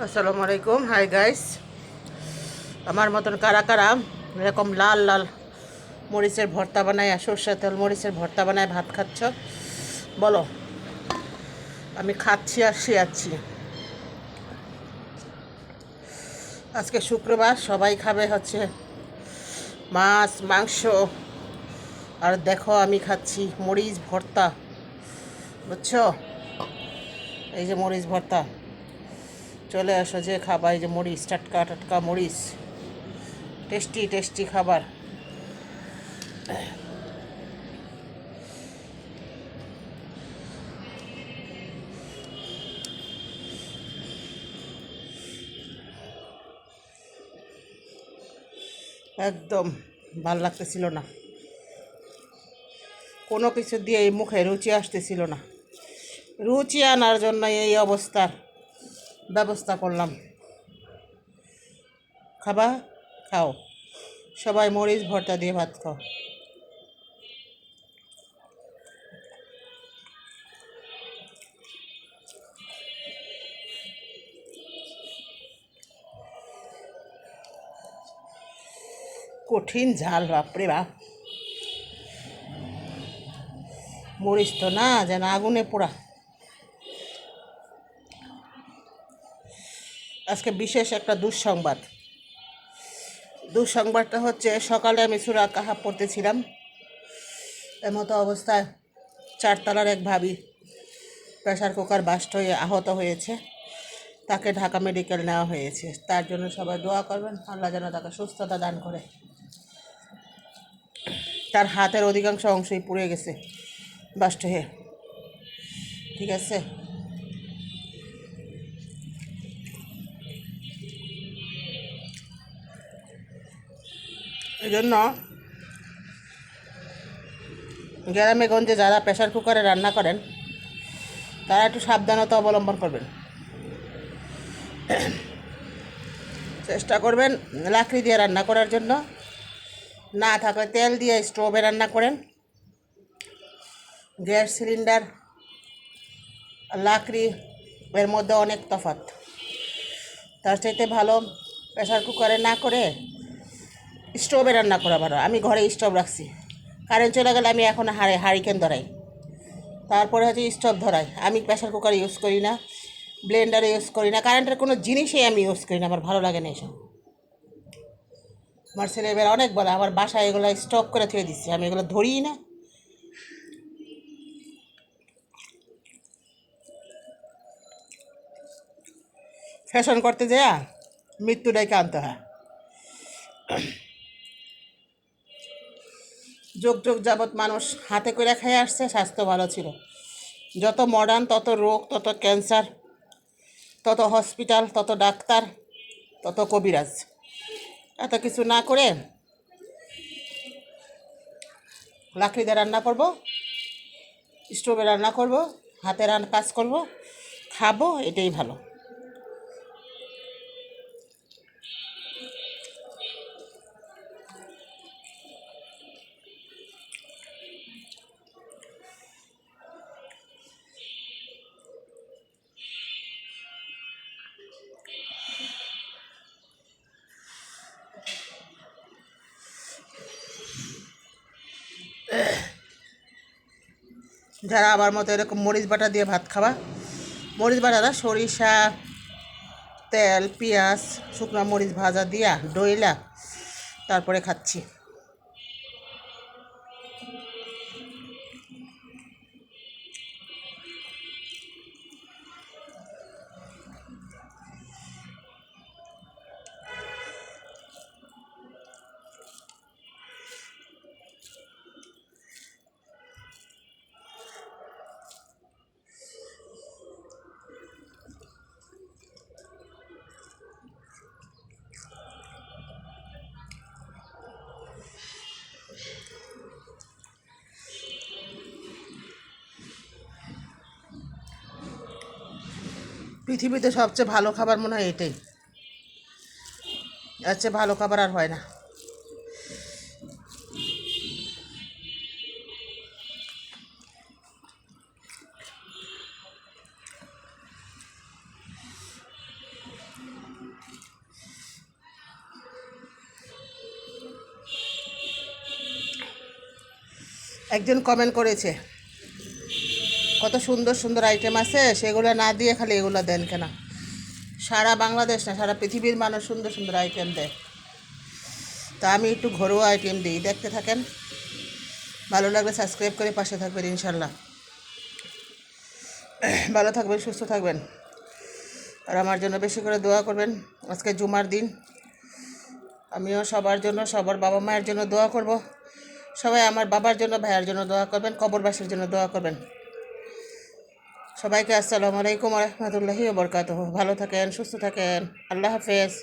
আসসালামু আলাইকুম। Hi guys, আমার মতন কারা কারা এরকম লাল লাল মরিচের ভর্তা বানায় আর সর্ষের তেল মরিচের ভর্তা বানায় ভাত খাচ্ছ বলো? আমি খাচ্ছি আর শিয়াচ্ছি। আজকে শুক্রবার, সবাই খাবে হচ্ছে মাছ মাংস, আর দেখো আমি খাচ্ছি মরিচ ভর্তা, বুঝছো? এই যে মরিচ ভর্তা, চলে আসো যে খাবা। এই যে মরিচ, টাটকা টাটকা মরিচ, টেস্টি টেস্টি খাবার। একদম ভাল লাগতেছিল না, কোনো কিছু দিয়ে এই মুখে রুচি আসতেছিল না। রুচি আনার জন্য এই অবস্থার ব্যবস্থা করলাম। খাবা? খাও, সবাই মরিচ ভর্তা দিয়ে ভাত খাও। কঠিন ঝাল, বাপরে বাপ। মরিচ তো না যেন আগুনে পোড়া। আজকে বিশেষ একটা দুঃসংবাদ। দুঃসংবাদটা হচ্ছে, সকালে আমি সূরা কাহাফ পড়তেছিলাম, এমতো অবস্থায় চারতলার এক ভাবি প্রেশার কুকার বাস্ট হয়ে আহত হয়েছে। তাকে ঢাকা মেডিকেল নেওয়া হয়েছে। তার জন্য সবাই দোয়া করবেন, আল্লাহ যেন তাকে সুস্থতা দান করে। তার হাতের অধিকাংশ অংশই পুড়ে গেছে বাস্ট হয়ে, ঠিক আছে? এই জন্য গ্রামে গঞ্জে যারা প্রেশার কুকারে রান্না করেন, তারা একটু সাবধানতা অবলম্বন করবেন। চেষ্টা করবেন লাকড়ি দিয়ে রান্না করার জন্য, না থাকলে তেল দিয়ে স্টোভে রান্না করেন। গ্যাস সিলিন্ডার আর লাকড়ি এর মধ্যে অনেক তফাৎ। তার চাইতে ভালো প্রেশার কুকারে না করে স্টোভে রান্না করা ভালো। আমি ঘরে স্টোভ রাখছি, কারেন্ট চলে গেলে আমি এখন হারিকেন ধরাই, তারপরে হচ্ছে স্টোভ ধরাই। আমি প্রেশার কুকার ইউজ করি না, ব্লেন্ডার ইউজ করি না, কারেন্টের কোনো জিনিসই আমি ইউজ করি না, আমার ভালো লাগে না এসব। আমার ছেলে এবার অনেক বলে, আমার বাসায় এগুলো স্টক করে থুয়ে দিচ্ছি, আমি এগুলো ধরিই না। ফ্যাশন করতে যায় মৃত্যুটাকে আনতে হয়। যুগ যুগ যাবৎ মানুষ হাতে করে খেয়ে আসছে, স্বাস্থ্য ভালো ছিল। যত মডার্ন তত রোগ, তত ক্যান্সার, তত হসপিটাল, তত ডাক্তার, তত কবিরাজ। এত কিছু না করে লাকড়িতে রান্না করব, স্টোভে রান্না করব, হাতে কাজ করব, খাবো, এটাই ভালো। যারা আমার মতো এরকম মরিচ বাটা দিয়ে ভাত খাওয়া, মরিচ বাটাটা সরিষা তেল পেঁয়াজ শুকনো মরিচ ভাজা দিয়া ডইলা তারপরে খাচ্ছি। পৃথিবীতে সবচেয়ে ভালো খাবার মনে হয় এটাই, এর চেয়ে ভালো খাবার আর হয় না। একজন কমেন্ট করেছে কত সুন্দর সুন্দর আইটেম আছে, সেগুলো না দিয়ে খালি এগুলো দেন কেন? সারা বাংলাদেশ না, সারা পৃথিবীর মানুষ সুন্দর সুন্দর আইটেম দেয়, তা আমি একটু ঘরোয়া আইটেম দিই, দেখতে থাকেন। ভালো লাগলে সাবস্ক্রাইব করে পাশে থাকবেন ইনশাল্লাহ। ভালো থাকবেন, সুস্থ থাকবেন, আর আমার জন্য বেশি করে দোয়া করবেন। আজকে জুমার দিন, আমিও সবার জন্য, সবার বাবা মায়ের জন্য দোয়া করব। সবাই আমার বাবার জন্য, ভাইয়ের জন্য দোয়া করবেন, কবরবাসীর জন্য দোয়া করবেন। সবাইকে আসসালামু আলাইকুম রহমতুল্লাহি ওয়া বারাকাতুহু। ভালো থাকেন, সুস্থ থাকেন, আল্লাহ হাফেজ।